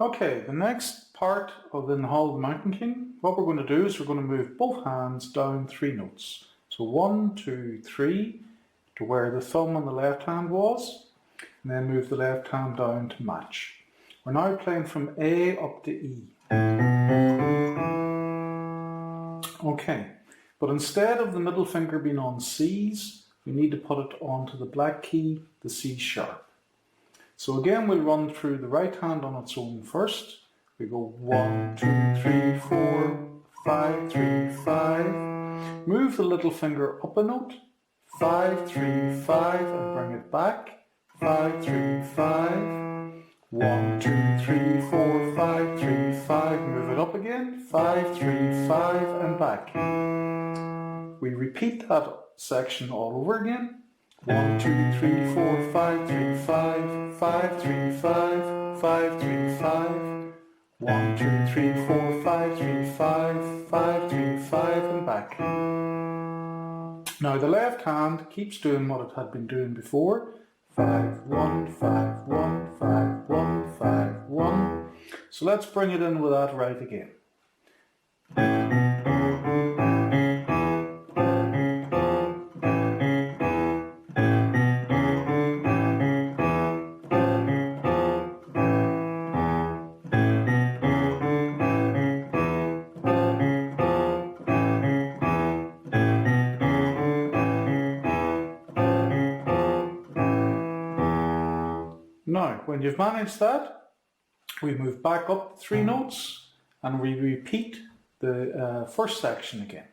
Okay, the next part of In the Hall of the Mountain King, what we're going to do is we're going to move both hands down 3 notes. So 1, 2, 3 to where the thumb on the left hand was, and then move the left hand down to match. We're now playing from A up to E. Okay, but instead of the middle finger being on C's, we need to put it onto the black key, the C sharp. So again, we'll run through the right hand on its own first. We go 1, 2, 3, 4, 5, 3, 5. Move the little finger up a note. 5, 3, 5, and bring it back. 5, 3, 5. 1, 2, 3, 4, 5, 3, 5. Move it up again. 5, 3, 5, and back. We repeat that section all over again. 1, 2, 3, 4, 5, 3, 5, 5, 3, 5, 5, 3, 5. 1, 2, 3, 4, 5, 3, 5, 5, 3, 5, and back. Now the left hand keeps doing what it had been doing before. 5, 1, 5, 1, 5, 1, 5, 1. So let's bring it in with that right again. Now, when you've managed that, we move back up 3 notes and we repeat the first section again.